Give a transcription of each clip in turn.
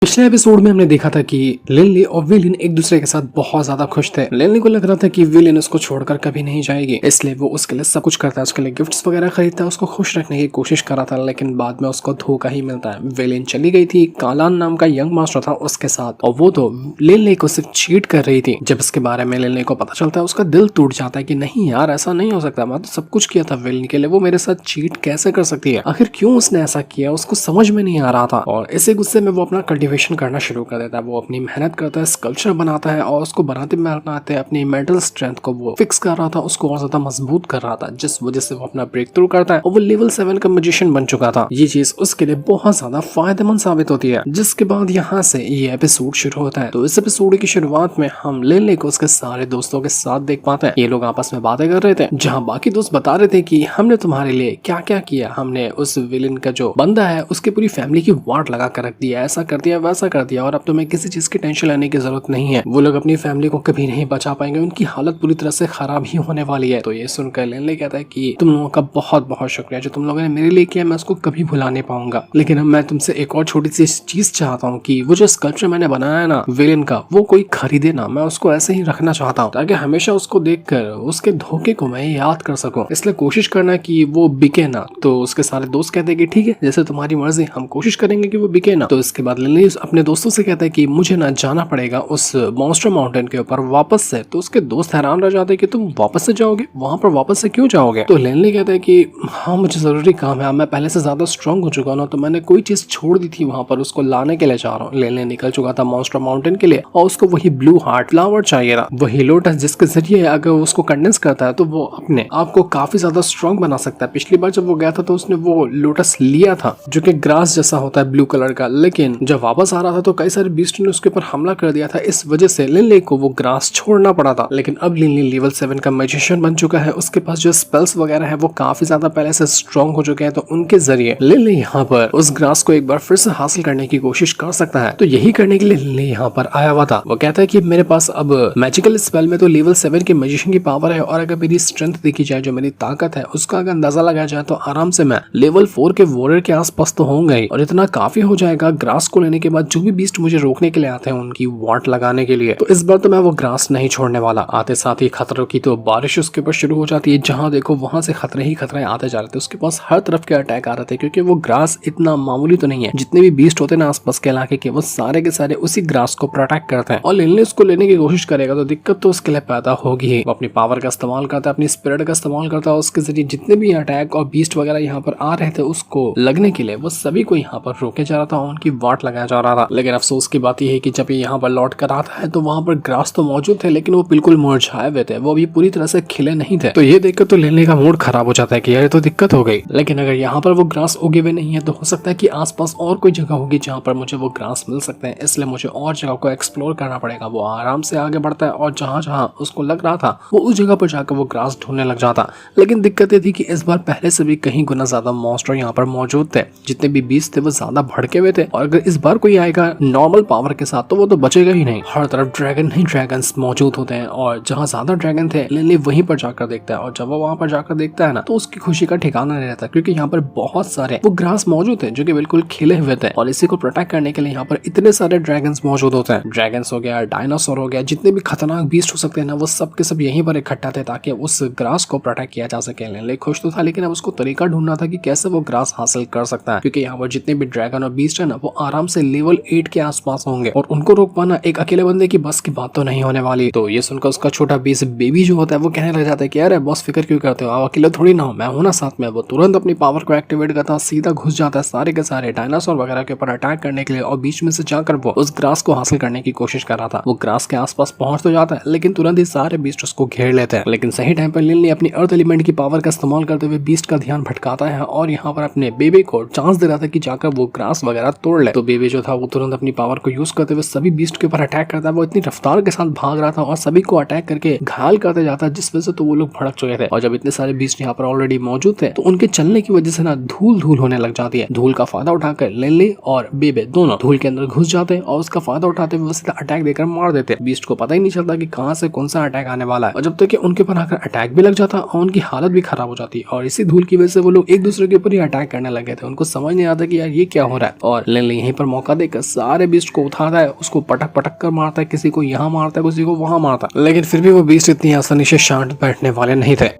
पिछले एपिसोड में हमने देखा था कि लिनली और विलिन एक दूसरे के साथ बहुत ज्यादा खुश थे। लिनली को लग रहा था कि विलिन उसको छोड़कर कभी नहीं जाएगी, इसलिए वो उसके लिए सब कुछ करता है, उसके लिए गिफ्ट्स वगैरह खरीदता है, उसको खुश रखने की कोशिश कर रहा था। लेकिन बाद में उसको धोखा ही मिलता है। विलिन चली गई थी, कालान नाम का यंग मास्टर था उसके साथ, और वो तो लिनली को सिर्फ चीट कर रही थी। जब इसके बारे में लिनली को पता चलता है, उसका दिल टूट जाता है कि नहीं यार, ऐसा नहीं हो सकता, मैं तो सब कुछ किया था विलिन के लिए, वो मेरे साथ चीट कैसे कर सकती है, आखिर क्यों उसने ऐसा किया, उसको समझ में नहीं आ रहा था। और इसी गुस्से में वो अपना कल्टीवेशन करना शुरू कर देता है। वो अपनी मेहनत करता है, स्कल्पचर बनाता है, और उसको बनाते अपनी मेंटल स्ट्रेंथ को वो फिक्स कर रहा था, उसको और ज्यादा मजबूत कर रहा था, जिस वजह से वो अपना ब्रेक थ्रू करता है और वो लेवल 7 का मैजिशियन बन चुका था। ये चीज उसके लिए बहुत ज्यादा फायदेमंद साबित होती है। जिसके बाद यहाँ से ये एपिसोड शुरू होता है। तो इस एपिसोड की शुरुआत में हम लिनली को उसके सारे दोस्तों के साथ देख पाते हैं। ये लोग आपस में बातें कर रहे थे, जहाँ बाकी दोस्त बता रहे थे कि हमने तुम्हारे लिए क्या क्या किया, हमने उस विलेन का जो बंदा है उसकी पूरी फैमिली की वाट लगा कर रख दिया, ऐसा कर दिया वैसा कर दिया, और अब तुम्हें किसी चीज की टेंशन लेने की जरूरत नहीं है। वो लोग अपनी फैमिली को कभी नहीं बचा पाएंगे, उनकी हालत पूरी तरह से खराब ही होने वाली है। तो ये सुनकर लिनली कहता है कि तुम लोगों का बहुत बहुत शुक्रिया, जो तुम लोगों ने मेरे लिए किया मैं उसको कभी भुला नहीं पाऊंगा। लेकिन अब मैं तुमसे एक और छोटी सी चीज चाहता हूँ कि वो जो स्कल्पचर मैंने बनाया है ना विलेन का, वो कोई खरीदे ना, मैं उसको ऐसे ही रखना चाहता हूँ ताकि हमेशा उसको देखकर उसके धोखे को मैं याद कर सकूं। इसलिए कोशिश करना कि वो बिके ना। तो उसके सारे दोस्त कहते हैं कि ठीक है, जैसे तुम्हारी मर्जी, हम कोशिश करेंगे कि वो बिके ना। तो इसके बाद लिनली अपने दोस्तों से कहता है कि मुझे ना जाना पड़ेगा उस मॉन्स्टर माउंटेन के ऊपर वापस से। तो उसके दोस्त हैरान रह जाते हैं कि तुम वापस से जाओगे, वहां पर वापस से क्यों जाओगे? तो लिनली कहता है कि हाँ, मुझे जरूरी काम है, मैं पहले से ज्यादा स्ट्रांग हो चुका हूँ, तो मैंने कोई चीज छोड़ दी थी वहां पर, उसको लाने के लिए जा रहा हूँ। लिनली निकल चुका था मॉन्स्टर माउंटेन के लिए, और उसको वही ब्लू हार्ट फ्लावर चाहिए था, वही लोटस, जिसके जरिए अगर उसको कंडेंस करता है तो वो अपने आप को काफी ज्यादा स्ट्रांग बना सकता है। पिछली बार जब वो गया था तो उसने वो लोटस लिया था जो कि ग्रास जैसा होता है ब्लू कलर का, लेकिन जब वापस आ रहा था तो कई सारे बीस्ट ने उसके ऊपर हमला कर दिया था, इस वजह से लिनली को वो ग्रास छोड़ना पड़ा था। लेकिन अब लिनली लेवल 7 का मैजिशियन बन चुका है, उसके पास जो स्पेल्स वगैरह है वो काफी ज्यादा पहले से स्ट्रांग हो चुके हैं, तो उनके जरिए लिनली यहाँ पर उस ग्रास को एक बार फिर से हासिल करने की कोशिश कर सकता है। तो यही करने के लिए लिनली यहाँ पर आया हुआ था। वो कहता है कि मेरे पास अब मैजिकल स्पेल में तो लेवल 7 के मैजिशियन की पावर है, और अगर मेरी स्ट्रेंथ देखी जाए, जो मेरी ताकत है उसका अगर अंदाजा लगाया जाए, तो आराम से मैं लेवल 4 के वॉरियर के आसपास तो होंगे ही, और इतना काफी हो जाएगा ग्रास को लेने के बाद जो भी बीस्ट मुझे रोकने के लिए आते हैं उनकी वाट लगाने के लिए। तो इस बार तो मैं वो ग्रास नहीं छोड़ने वाला। आते साथ ही खतरों की तो बारिश उसके ऊपर शुरू हो जाती है, जहां देखो वहां से खतरे ही खतरे आते जा रहे थे। उसके पास हर तरफ के अटैक आ रहे थे, क्योंकि वो ग्रास इतना मामूली तो नहीं है, जितने भी बीस्ट होते हैं ना आसपास के इलाके के, वो सारे के सारे उसी ग्रास को प्रोटेक्ट करते हैं। और लिनली उसको लेने की कोशिश करेगा तो दिक्कत तो उसके लिए पैदा होगी ही। वो अपनी पावर का इस्तेमाल करता है, अपनी स्पिरिट का इस्तेमाल करता है, उसके जरिए जितने भी अटैक और बीस्ट वगैरह यहाँ पर आ रहे थे उसको लगने के लिए वो सभी को यहाँ पर रोके जा रहा था, उनकी वाट लगाया जा रहा था। लेकिन अफसोस की बात यह है कि जब ये यहाँ पर लौट कर आता है तो वहाँ पर ग्रास तो मौजूद थे, लेकिन वो बिल्कुल मुरझाए हुए थे, वो अभी पूरी तरह से खिले नहीं थे। तो ये देखकर तो लिनली का मूड खराब हो जाता है कि यार तो दिक्कत हो गई। लेकिन अगर यहाँ पर वो ग्रास उगे हुए नहीं है तो हो सकता है कि आसपास और कोई जगह होगी जहाँ पर मुझे वो ग्रास मिल सकते हैं, इसलिए मुझे और जगह को एक्सप्लोर करना पड़ेगा। वो आराम से आगे बढ़ता है, और जहाँ जहाँ उसको लग रहा था वो उस जगह पर जाकर वो ग्रास ढूंढने लग जाता। लेकिन दिक्कत ये थी कि इस बार पहले से भी कहीं गुना ज्यादा मॉन्स्टर यहाँ पर मौजूद थे, जितने भी बीस्ट थे वो ज्यादा भड़के हुए थे, और अगर इस बार कोई आएगा नॉर्मल पावर के साथ तो वो तो बचेगा ही नहीं। हर तरफ ड्रैगन ही ड्रैगन्स मौजूद होते हैं, और जहाँ ज्यादा ड्रैगन थे लिनली वहीं पर जाकर देखता है, और जब वो वहां पर जाकर देखता है ना तो उसकी खुशी का ठिकाना नहीं रहता, क्योंकि यहाँ पर बहुत सारे वो ग्रास मौजूद थे जो कि बिल्कुल खिले हुए थे, और इसी को प्रोटेक्ट करने के लिए यहाँ पर इतने सारे ड्रैगन्स मौजूद होते हैं। ड्रैगन्स हो गया, डायनासोर हो गया, जितने भी खतरनाक बीस्ट हो सकते हैं ना वो सब के सब यहीं पर इकट्ठा थे ताकि उस ग्रास को प्रोटेक्ट किया जा सके। लिनली खुश तो था, लेकिन अब उसको तरीका ढूंढना था कि कैसे वो ग्रास हासिल कर सकता है, क्योंकि यहाँ पर जितने भी ड्रैगन और बीस्ट है ना वो आराम से लेवल 8 के आसपास होंगे, और उनको रोक पाना एक अकेले बंदे की बस की बात तो नहीं होने वाली। तो ये सुनकर उसका छोटा बीस्ट बेबी जो होता है वो कहने लग जाता है कि अरे बॉस फिक्र क्यों करते हो, आप अकेले थोड़ी ना हो, मैं हूं ना साथ में। वो तुरंत अपनी पावर को एक्टिवेट करता, सीधा घुस जाता है सारे के सारे डायनासोर वगैरह के ऊपर अटैक करने के लिए, और बीच में से जाकर वो उस ग्रास को हासिल करने की कोशिश कर रहा था। वो ग्रास के आसपास पहुंच तो जाता है, लेकिन तुरंत ही सारे बीस्ट उसको घेर लेते हैं। लेकिन सही टाइम पर लिनली अपनी अर्थ एलिमेंट की पावर का इस्तेमाल करते हुए बीस्ट का ध्यान भटकाता है, और यहाँ पर अपने बेबी को चांस दे रहा था कि जाकर वो ग्रास वगैरह तोड़ ले। तो बेबी जो था वो तुरंत अपनी पावर को यूज करते हुए सभी बीस्ट के ऊपर अटैक करता है। वो इतनी रफ्तार के साथ भाग रहा था और सभी को अटैक करके घायल करते जाता है, जिस वजह से तो वो लोग भड़क चुके थे। और जब इतने सारे बीस्ट यहाँ पर ऑलरेडी मौजूद थे तो उनके चलने की वजह से ना धूल धूल होने लग जाती है। धूल का फायदा उठाकर लिनली और बेबे दोनों धूल के अंदर घुस जाते हैं, और उसका फायदा उठाते हुए सीधा अटैक देकर मार देते हैं। बीस्ट को पता ही नहीं चलता कि कहां से कौन सा अटैक आने वाला है, और जब तक कि उनके ऊपर आकर अटैक भी लग जाता और उनकी हालत भी खराब हो जाती है। और इसी धूल की वजह से वो लोग एक दूसरे के ऊपर ही अटैक करने लगे थे, उनको समझ नहीं आता कि यार ये क्या हो रहा है। और लिनली यहीं पर मौका मौका देकर सारे बीस्ट को उठाता है, उसको पटक पटक कर मारता है, किसी को यहाँ मारता है, किसी को वहां मारता है, लेकिन फिर भी वो बीस्ट इतनी आसानी से शांत बैठने वाले नहीं थे।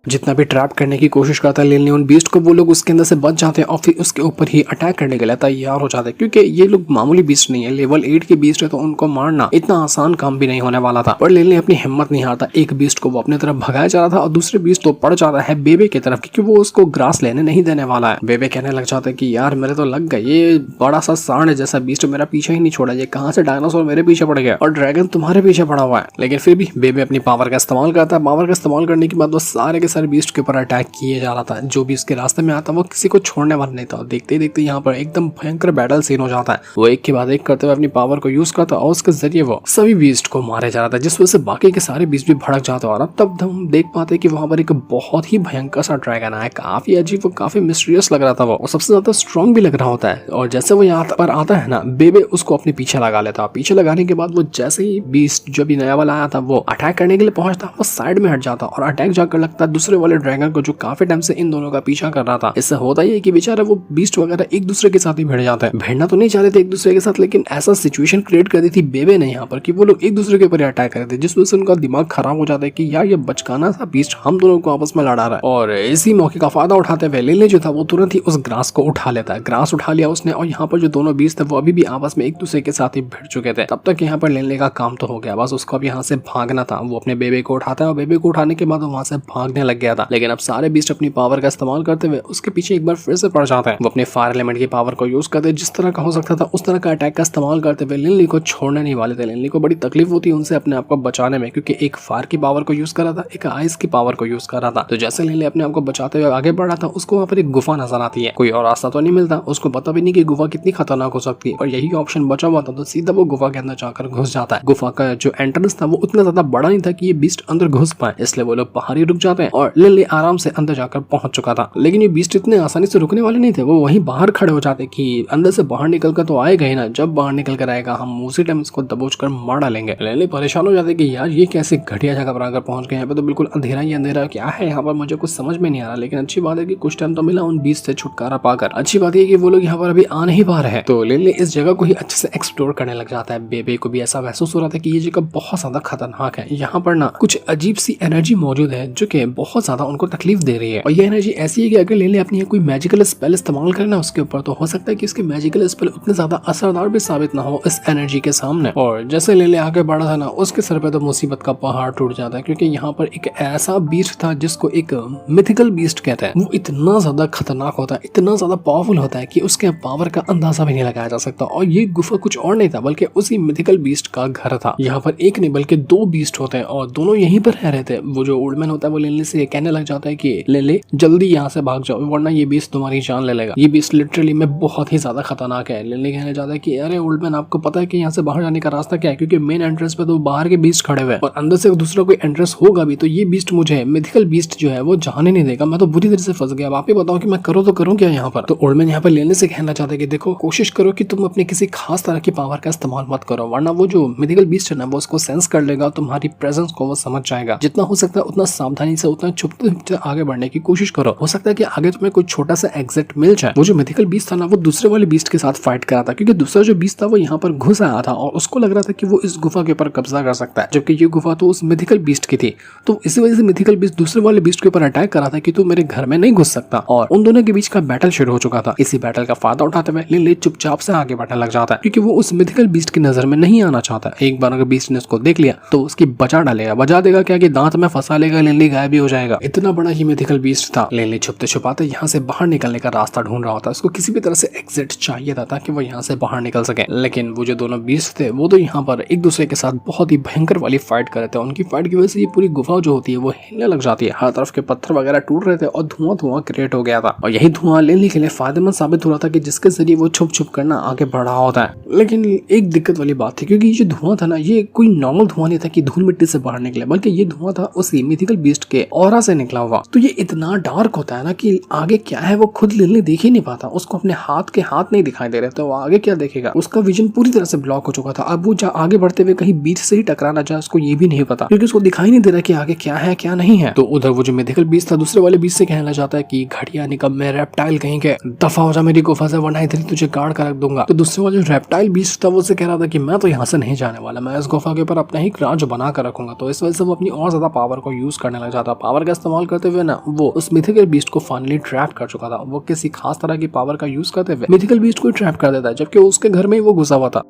जितना भी ट्रैप करने की कोशिश करता है लिलियन बीस्ट को, वो लोग उसके अंदर से बच जाते हैं और फिर उसके ऊपर ही अटैक करने के लिए तैयार हो जाते हैं, क्योंकि ये लोग मामूली बीस्ट नहीं है, लेवल 8 के बीस्ट है, तो उनको मारना इतना आसान काम भी नहीं होने वाला था। पर लिलियन अपनी हिम्मत नहीं हारता, एक बीस्ट को वो अपनी तरफ भगाया जा रहा था और दूसरे बीस्ट तो पड़ जाता है बेबे की तरफ, क्योंकि वो उसको ग्रास लेने नहीं देने वाला है। बेबे कहने लग जाता है कि यार मेरे तो लग गए, ये बड़ा सा सांड जैसा बीस्ट मेरा पीछे ही नहीं छोड़ा, ये कहाँ से डायनासोर मेरे पीछे पड़ गया और ड्रैगन तुम्हारे पीछे पड़ा हुआ है। लेकिन फिर भी बेबे अपनी पावर का इस्तेमाल करता है। पावर का इस्तेमाल करने के बाद वो सारे के सारे बीस्ट के ऊपर अटैक किए जा रहा था। जो भी उसके रास्ते में आता वो किसी को छोड़ने वाला नहीं था। देखते ही देखते यहाँ पर एकदम भयंकर बैटल सीन हो जाता है। वो एक के बाद एक करते हुए अपनी पावर को यूज करता और उसके जरिए वो सभी बीस्ट को मारे जा रहा था, जिस वजह से बाकी के सारे बीस्ट भी भड़क जाते और तब हम देख पाते कि वहां पर एक बहुत ही भयंकर सा ड्रैगन है, काफी अजीब, वो काफी मिस्टीरियस लग रहा था, वो सबसे ज्यादा स्ट्रॉन्ग भी लग रहा होता है। और जैसे वो यहाँ पर आता है ना, बेबे उसको अपने पीछे लगा लेता। पीछे लगाने के बाद वो जैसे ही बीस्ट जो भी नया वाला आया था वो अटैक करने के लिए पहुंचता, वो साइड में हट जाता और अटैक जाकर लगता है दूसरे वाले ड्रैगन को, जो काफी टाइम से इन दोनों का पीछा कर रहा था। इससे होता ही है कि बेचारा वो बीस्ट वगैरह एक दूसरे के साथ ही भिड़ जाता है। भिड़ना तो नहीं चाहते थे एक दूसरे के साथ, लेकिन ऐसा सिचुएशन क्रिएट कर दी थी बेबे ने यहाँ पर कि वो लोग एक दूसरे के ऊपर अटैक कर रहे थे, जिस वजह से उनका दिमाग खराब हो जाता है कि यार ये बचकाना सा बीस्ट हम दोनों को आपस में लड़ा रहा है। और इसी मौके का फायदा उठाते हुए लिली जो था वो तुरंत ही उस ग्रास को उठा लेता है। ग्रास उठा लिया उसने और यहाँ पर जो दोनों बीस्ट थे वो अभी भी आपस में एक दूसरे के साथ ही भिड़ चुके थे। तब तक यहाँ पर लिली का काम तो हो गया, बस उसको अब यहाँ से भागना था। वो अपने बेबे को उठाता है और बेबे को उठाने के बाद वो वहां से भागने लग गया था। लेकिन अब सारे बीस्ट अपनी पावर का इस्तेमाल करते हुए उसके पीछे एक बार फिर से पड़ जाते हैं। वो अपने फायर एलिमेंट की पावर को यूज करते, जिस तरह का हो सकता था उस तरह का अटैक का इस्तेमाल करते हुए लिली को छोड़ने नहीं वाले थे। लिली को बड़ी तकलीफ होती है उनसे अपने आप को बचाने में, क्योंकि एक फायर की पावर को यूज कर रहा था, एक आइस की पावर को यूज कर रहा था। तो जैसे लिली अपने आप को बचाते हुए आगे बढ़ रहा था, उसको वहां पर एक गुफा नजर आती है। कोई और रास्ता तो नहीं मिलता, उसको पता भी नहीं कि गुफा कितनी खतरनाक हो सकती है, और यही ऑप्शन बचा हुआ था। तो सीधा वो गुफा के अंदर जाकर घुस जाता है। गुफा का जो एंट्रेंस था वो उतना ज्यादा बड़ा नहीं था कि ये बीस्ट अंदर घुस पाए, इसलिए वो लोग बाहर ही रुक जाते हैं और लिली आराम से अंदर जाकर पहुंच चुका था। लेकिन ये बीस्ट इतने आसानी से रुकने वाले नहीं थे, वो वहीं बाहर खड़े हो जाते कि अंदर से बाहर निकल कर तो आएगा ही ना, जब बाहर निकल कर आएगा हम उसी टाइम इसको दबोच कर मार डालेंगे। लिली परेशान हो जाते कि यार ये कैसे घटिया जगह पर आकर पहुंच गए, यहाँ पे तो बिल्कुल अंधेरा ही अंधेरा, क्या है यहाँ पर, मुझे कुछ समझ में नहीं आ रहा। लेकिन अच्छी बात है कि कुछ टाइम तो मिला उन बीस्ट से छुटकारा पाकर। अच्छी बात है कि वो लोग यहाँ पर अभी आ नहीं पा रहे हैं, तो लिली इस जगह को ही अच्छे से एक्सप्लोर करने लग जाता है। बेबे को भी ऐसा महसूस हो रहा था कि ये जगह बहुत ज्यादा खतरनाक है, यहाँ पर ना कुछ अजीब सी एनर्जी मौजूद है जो कि बहुत ज्यादा उनको तकलीफ दे रही है। और ये एनर्जी ऐसी है कि अगर लिली अपनी कोई मैजिकल स्पेल इस्तेमाल करना उसके ऊपर, तो हो सकता है कि उसके मैजिकल स्पेल उतने ज्यादा असरदार भी साबित ना हो इस एनर्जी के सामने। और जैसे लिली आगे बढ़ा था ना, उसके सर पे तो मुसीबत का पहाड़ टूट जाता है, क्योंकि यहाँ पर एक ऐसा बीस्ट था जिसको एक मिथिकल बीस्ट कहते हैं। वो इतना ज्यादा खतरनाक होता है, इतना ज्यादा पावरफुल होता है कि उसके पावर का अंदाजा भी नहीं लगाया जा सकता। और ये गुफा कुछ और नहीं था बल्कि उसी मिथिकल बीस्ट का घर था। यहाँ पर एक नहीं बल्कि दो बीस्ट होते हैं और दोनों यहीं पर रह रहे थे। वो जो ओल्ड मैन होता है वो लिली से कहने लग जाता है कि लिली जल्दी यहाँ से भाग जाओ, वरना ये बीस्ट तुम्हारी जान ले लेगा। ये बीस्ट लिटरली में बहुत ही ज्यादा खतरनाक है। लिली कहने जाता है कि अरे ओल्ड मैन, आपको पता है कि यहाँ से बाहर जाने का रास्ता क्या है? क्योंकि मेन एंट्रेंस पे तो बाहर के बीस्ट खड़े हुए हैं और अंदर से दूसरा कोई एंट्रेंस होगा भी तो ये बीस्ट मुझे मिथिकल बीस्ट जो है वो जाने नहीं देगा। मैं तो बुरी तरह से फंस गया। अब आप ही बताओ कि मैं करूँ तो करूँ क्या यहाँ पर? तो ओल्ड मैन यहाँ पर लेने से कहना चाहता है कि देखो, कोशिश करो कि तुम अपनी किसी खास तरह की पावर का इस्तेमाल मत करो, वरना वो जो मिथिकल बीस्ट है ना वो उसको सेंस कर लेगा, तुम्हारी प्रेजेंस को वो समझ जाएगा। जितना हो सकता है उतना सावधानी से, उतना चुपते आगे बढ़ने की कोशिश करो। हो सकता है कि आगे तुम्हें कोई छोटा सा एग्जिट मिल जाए। वो जो मिथिकल बीस्ट था ना वो दूसरे वाले बीस्ट के साथ फाइट कर रहा था, क्योंकि दूसरा जो बीस्ट था वो यहाँ पर घुस आया था और उसको लग रहा था कि वो इस गुफा के ऊपर कब्जा कर सकता है, जबकि ये गुफा तो उस मिथिकल बीस्ट की थी। तो इसी वजह से मिथिकल बीस्ट दूसरे वाले बीस्ट के ऊपर अटैक कर रहा था कि तू मेरे घर में नहीं घुस सकता, और उन दोनों के बीच का बैटल शुरू हो चुका था। इसी बैटल का फायदा उठाते हुए लिली चुपचाप से आगे बढ़ने लग जाता है, क्योंकि वो उस मिथिकल बीस्ट की नजर में नहीं आना चाहता। एक बार अगर बीस्ट ने उसको देख लिया तो उसकी बचा डालेगा। बजा देगा क्या कि दांत में फंसा लेगा, लिली गायब भी हो जाएगा। इतना बड़ा ही मिथिकल बीस्ट था। लिली छुपते छुपाते यहाँ से बाहर निकलने का रास्ता ढूंढ रहा होता। उसको किसी भी तरह से एग्जिट चाहिए था ताकि वो यहाँ से बाहर निकल सके। लेकिन वो जो दोनों बीस्ट थे वो तो यहाँ पर एक दूसरे के साथ बहुत ही भयंकर वाली फाइट कर रहे थे। उनकी फाइट की वजह से ये पूरी गुफा जो होती है वो हिलने लग जाती है। हर तरफ के पत्थर वगैरह टूट रहे थे और धुआं क्रिएट हो गया था। और यही धुआं लिली के लिए फायदेमंद साबित हो रहा था कि जिसके जरिए वो छुप छुप करना आगे बढ़ रहा होता है। लेकिन एक दिक्कत वाली बात थी, क्योंकि ये जो धुआं था ना ये कोई नॉर्मल धुआं नहीं था कि धूल मिट्टी से बाहर निकले, बल्कि ये धुआं था उसी मिथिकल बीस्ट के ऑरा से निकला हुआ। तो ये इतना डार्क होता है ना कि आगे क्या है वो खुद लिनली देख ही नहीं पाता, उसको अपने हाथ के हाथ नहीं दिखाई दे रहे, तो वो आगे क्या देखेगा, उसका विजन पूरी तरह से ब्लॉक हो चुका था। अब वो आगे बढ़ते हुए कहीं बीच से ही टकरा ना जाए उसको ये भी नहीं पता, क्योंकि उसको दिखाई नहीं दे रहा कि आगे क्या है क्या नहीं है। तो उधर वो जो मिथिकल बीस्ट था दूसरे वाले बीस्ट से कहने लग जाता है कि घटिया निकम्मे रेप्टाइल कहीं के, दफा हो जा मेरी गुफा से वरना इधर तुझे गाड़ कर रख दूंगा। तो दूसरे वाले जो रेप्टाइल बीस्ट था वो से कह रहा था कि मैं तो यहाँ से नहीं जाने वाला, मैं इस गुफा के ऊपर अपना ही राज बना कर रखूंगा। तो इस वजह से वो अपनी और ज्यादा पावर को यूज करने लग जाता। पावर का इस्तेमाल करते हुए ना वो उस मिथिकल बीस्ट को फाइनली ट्रैप कर चुका था। वो किसी खास तरह की पावर का यूज करते हुए मिथिकल बीस्ट को ट्रैप कर देता है, जबकि उसके घर में ही वो घुसा हुआ था।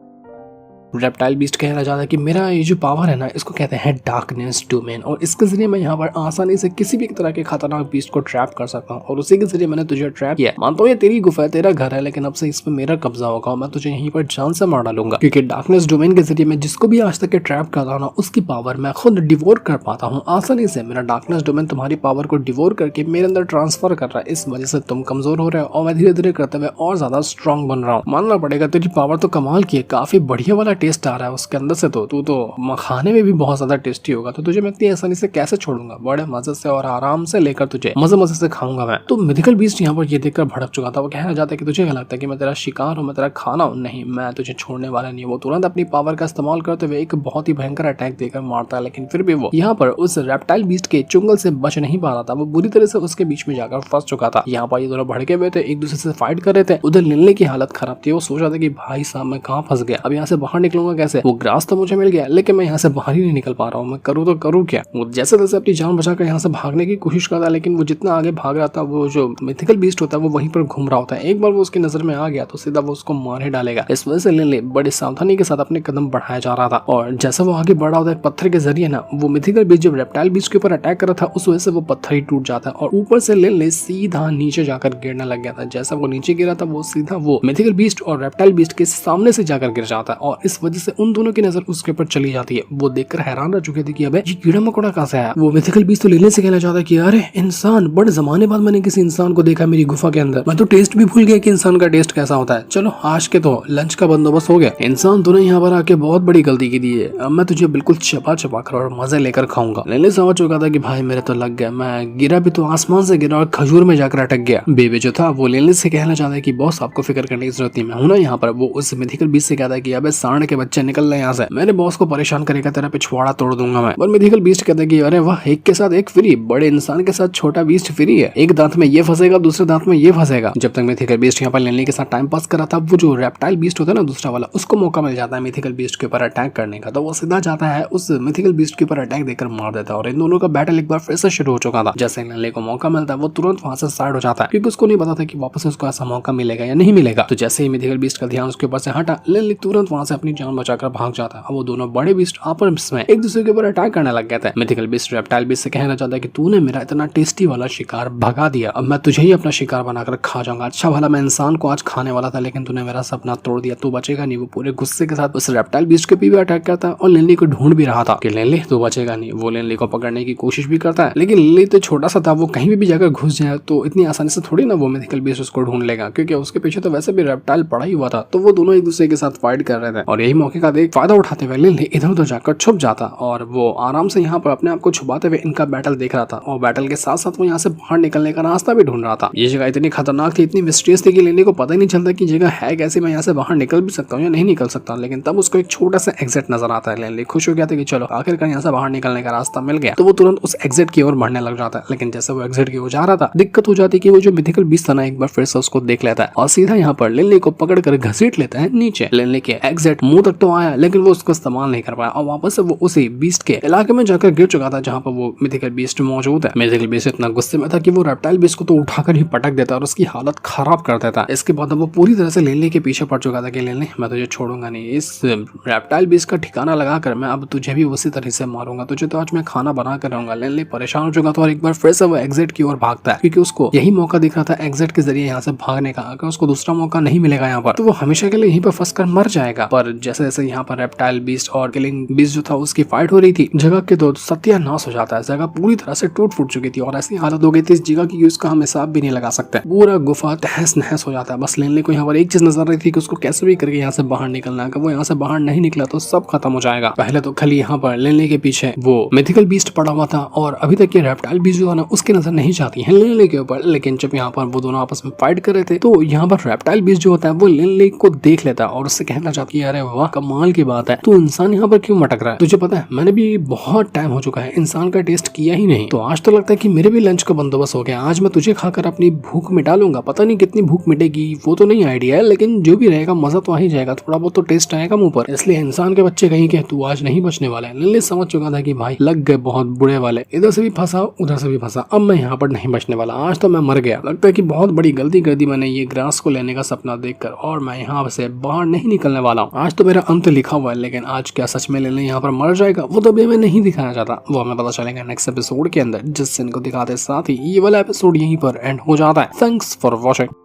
रेप्टाइल बीस्ट कहना चाहता है कि मेरा ये जो पावर है ना इसको कहते हैं डार्कनेस डोमेन, और इसके जरिए मैं यहाँ पर आसानी से किसी भी तरह के खतरनाक बीस्ट को ट्रैप कर सकता हूँ, और उसी के जरिए मैंने तुझे ट्रैप किया। मानता हूँ ये तेरी गुफा है, तेरा घर है, लेकिन अब से इस पर मेरा कब्जा होगा, मैं तुझे यहीं पर जान से मार डालूंगा, क्योंकि डार्कनेस डोमेन के जरिए मैं जिसको भी आज तक ट्रैप करता हूँ ना उसकी पावर मैं खुद डिवोर कर पाता हूँ आसानी से। मेरा डार्कनेस डोमेन तुम्हारी पावर को डिवोर करके मेरे अंदर ट्रांसफर कर रहा है, इस वजह से तुम कमजोर हो रहे हो और मैं धीरे धीरे करते हुए और ज्यादा स्ट्रॉन्ग बन रहा हूँ। मानना पड़ेगा तेरी पावर तो कमाल की है, काफी बढ़िया वाला टेस्ट आ रहा है उसके अंदर से, तो तू तो खाने में भी बहुत ज्यादा टेस्टी होगा, तो तुझे मैं इतनी आसानी से कैसे छोड़ूंगा, बड़े मजे से और आराम से लेकर तुझे मजे मजे से खाऊंगा मैं। तो मिथिकल बीस्ट यहाँ पर ये देखकर भड़क चुका था। वो कहना चाहता है कि तुझे क्या लगता है कि मैं तेरा शिकार हूँ, मैं तेरा खाना हूँ? नहीं, मैं तुझे छोड़ने वाला नहीं। वो तुरंत अपनी पावर का इस्तेमाल करते हुए एक बहुत ही भयंकर अटैक देकर मारता है, लेकिन फिर भी वो यहाँ पर उस रेप्टाइल बीस्ट के चुंगल से बच नहीं पा रहा था। वो बुरी तरह से उसके बीच में जाकर फंस चुका था। यहाँ पर ये दोनों भड़के हुए थे, एक दूसरे से फाइट कर रहे थे। उधर लिनली की हालत खराब थी, वो सोच रहा था कि भाई साहब मैं कहाँ फंस गया, अब यहाँ से बाहर निकलूंगा कैसे? वो ग्रास तो मुझे मिल गया लेकिन मैं यहाँ से बाहर ही नहीं निकल पा रहा हूँ, मैं करूँ तो करूँ क्या? वो जैसे तैसे अपनी जान बचाकर यहाँ से भागने की कोशिश करता, लेकिन वो जितना आगे भाग रहा था वो जो मिथिकल बीस्ट होता है वो वहीं पर घूम रहा होता है। एक बार वो उसकी नजर में आ गया तो सीधा वो उसको मार ही डालेगा। इस वजह से लिनली बड़ी सावधानी के साथ अपने कदम बढ़ाया जा रहा था, और जैसा वो आगे बढ़ा होता है पत्थर के जरिए ना वो मिथिकल बीस्ट जब रेप्टाइल बीस्ट के ऊपर अटैक कर रहा था उस वजह से वो पत्थर ही टूट जाता है और ऊपर से लिनली सीधा नीचे जाकर गिरने लग गया था। जैसा वो नीचे गिरा था वो सीधा वो मिथिकल बीस्ट और रेप्टाइल बीस्ट के सामने से जाकर गिर जाता है, और इस वजह से उन दोनों की नजर उसके ऊपर चली जाती है। वो देखकर हैरान रह चुके थे कि अबे ये कीड़ा मकोड़ा कहां से आया। वो मिथिकल बीस्ट तो लिनली से कहना चाहता है कि अरे इंसान, बड़े जमाने बाद मैंने किसी इंसान को देखा मेरी गुफा के अंदर, मैं तो टेस्ट भी भूल गया कि इंसान का टेस्ट कैसा होता है। चलो आज के तो लंच का बंदोबस्त हो गया। इंसान तूने यहाँ पर आके बहुत बड़ी गलती की दी है, अब मैं तुझे बिल्कुल चपा चपा कर और मजे लेकर खाऊंगा। लिनली समझ चुका था कि भाई मेरे तो लग गया, मैं गिरा भी तो आसमान से गिरा और खजूर में जाकर अटक गया। बेबी जो था वो लिनली से कहना चाहता है कि बॉस आपको फिक्र करने की जरूरत नहीं, मैं हूं ना यहाँ पर। वो उस मिथिकल बीस्ट से कहता है कि अबे सांड के बच्चे निकल रहे यहाँ से, मेरे बॉस को परेशान करेगा तेरा पिछवाड़ा तोड़ दूंगा मैं। और मिथिकल बीस्ट कहता है कि अरे वाह, एक के साथ एक फ्री, बड़े इंसान के साथ छोटा बीस्ट फ्री है, एक दांत में ये फंसेगा दूसरे दांत में ये फंसेगा। जब तक मिथिकल बीस्ट यहाँ पर लिनली के साथ टाइम पास कर रहा था, वो जो रेप्टाइल बीस्ट होता है ना दूसरा वाला, उसको मौका मिल जाता है मिथिकल बीस्ट के ऊपर अटैक करने का, तो वो सीधा जाता है उस मिथिकल बीस्ट के ऊपर अटैक देकर मार देता है, और इन दोनों का बैटल एक बार फिर से शुरू हो चुका था। जैसे लिनली को मौका मिलता है वो तुरंत वहां से साइड हो जाता है, क्योंकि उसको नहीं पता था कि वापस उसको ऐसा मौका मिलेगा या नहीं मिलेगा। तो जैसे ही मिथिकल बीस्ट का ध्यान उसके ऊपर से हटा, लिनली तुरंत वहां से अपनी जान बचाकर भाग जाता है। वो दोनों बड़े बीस्ट आपस में एक दूसरे के ऊपर अटैक करने लग गए थे। मिथिकल बीस्ट रेप्टाइल बीस्ट से कहना चाहता है कि तूने मेरा इतना टेस्टी वाला शिकार भगा दिया, अब मैं तुझे ही अपना शिकार बनाकर खा जाऊंगा। अच्छा भला मैं इंसान को आज खाने वाला था, लेकिन तूने मेरा सपना तोड़ दिया, तू बचेगा नहीं। वो पूरे गुस्से के साथ उस रेप्टाइल बीस्ट के भी अटैक करता है और लिनली को ढूंढ भी रहा था कि लिनली तू बचेगा नहीं। वो लिनली को पकड़ने की कोशिश भी करता है, लेकिन लिनली तो छोटा सा था, वो कहीं भी जाकर घुस जाए तो इतनी आसानी से थोड़ी ना वो मिथिकल बीस्ट उसको ढूंढ लेगा, क्योंकि उसके पीछे तो वैसे भी रेप्टाइल पड़ा ही हुआ था। तो वो दोनों एक दूसरे के साथ फाइट कर रहे थे, और यही मौके का देख फायदा उठाते हुए लिनली इधर उधर जाकर छुप जाता, और वो आराम से यहाँ पर अपने आप को छुपाते हुए इनका बैटल देख रहा था, और बैटल के साथ साथ वो यहाँ से बाहर निकलने का रास्ता भी ढूंढ रहा था। ये जगह इतनी खतरनाक थी, इतनी मिस्टीरियस थी कि लिनली को पता ही नहीं चलता कि जगह है कैसे, मैं यहाँ से बाहर निकल भी सकता हूँ या नहीं निकल सकता। लेकिन तब उसको एक छोटा सा एग्जिट नजर आता है। लिनली खुश हो गया था कि चलो आखिरकार यहाँ से बाहर निकलने का रास्ता मिल गया, तो वो तुरंत उस एग्जिट की ओर बढ़ने लग जाता है। लेकिन जैसे वो एग्जिट की ओर जा रहा था, दिक्कत हो जाती कि वो जो मिथिकल बीस्ट था ना एक बार फिर से उसको देख लेता है और सीधा यहाँ पर लिनली को पकड़कर घसीट लेता है नीचे। लिनली के एग्जिट मुंह तक तो आया, लेकिन वो उसको इस्तेमाल नहीं कर पाया, और वापस से वो उसी बीस्ट के इलाके में जाकर गिर चुका था जहाँ पर वो मिथिकल बीस्ट मौजूद है। मिथिकल बीस्ट इतना गुस्से में था कि वो रेप्टाइल बीस्ट को तो उठाकर ही पटक देता और उसकी हालत खराब कर देता। इसके बाद वो पूरी तरह से लिनली के पीछे पड़ चुका था कि लिनली मैं तुझे छोड़ूंगा नहीं, इस रेप्टाइल बीस्ट का ठिकाना लगाकर मैं अब तुझे भी उसी तरह से मारूंगा, तुझे तो आज मैं खाना बना कर रहूंगा। लिनली परेशान हो चुका था और एक बार फिर से वो एग्जिट की ओर भागता है, क्योंकि उसको यही मौका दिख रहा था एग्जिट के जरिए यहाँ से भागने का। अगर उसको दूसरा मौका नहीं मिलेगा यहाँ पर तो वो हमेशा के लिए यहीं पर फंस कर मर जाएगा। पर जैसे जैसे यहाँ पर रेप्टाइल बीस्ट और किलिंग बीस्ट जो था उसकी फाइट हो रही थी, जगह के तो सत्यानाश हो जाता है। जगह पूरी तरह से टूट फूट चुकी थी और ऐसी हालत हो गई थी इस जगह की उसका हम हिसाब भी नहीं लगा सकते। पूरा गुफा तहस नहस हो जाता है। बस लेनली को यहाँ पर एक चीज नजर रही थी कि उसको कैसे भी करके यहाँ से बाहर निकलना है। वो यहाँ से बाहर नहीं निकला तो सब खत्म हो जाएगा। पहले तो खाली यहाँ पर लेनली के पीछे वो मिथिकल बीस्ट पड़ा हुआ था और अभी तक ये रेप्टाइल बीस्ट जो था ना उसकी नजर नहीं जाती है लेनली के ऊपर। लेकिन जब यहाँ पर वो दोनों आपस में फाइट कर रहे थे तो यहाँ पर रेप्टाइल बीस्ट जो होता है वो लेनली को देख लेता है और उससे कहना चाहती है अरे वाह कमाल की बात है, तो इंसान यहाँ पर क्यों मटक रहा है? तुझे पता है मैंने भी बहुत टाइम हो चुका है इंसान का टेस्ट किया ही नहीं, तो आज तो लगता है कि मेरे भी लंच का बंदोबस्त हो गया। आज मैं तुझे खाकर अपनी भूख मिटा लूंगा। पता नहीं कितनी भूख मिटेगी वो तो नहीं आइडिया है, लेकिन जो भी रहेगा मजा तो आ ही जाएगा, थोड़ा बहुत तो टेस्ट आएगा मुंह पर। इसलिए इंसान के बच्चे कहीं के तू आज नहीं बचने वाला है। लिल्ली समझ चुका था कि भाई लग गए बहुत बुरे वाले, इधर से भी फंसा उधर से भी फंसा, अब मैं यहाँ पर नहीं बचने वाला, आज तो मैं मर गया। लगता है कि बहुत बड़ी गलती कर दी मैंने ये ग्रास को लेने का सपना देखकर, और मैं यहाँ से बाहर नहीं निकलने वाला हूँ। आज तो मेरा अंत लिखा हुआ है, लेकिन आज क्या सच में लेने यहाँ पर मर जाएगा वो तो भी हमें नहीं दिखाना चाहता। वो हमें पता चलेगा नेक्स्ट एपिसोड के अंदर, जिससे इनको दिखाते साथ ही ये वाला एपिसोड यहीं पर एंड हो जाता है। Thanks for watching.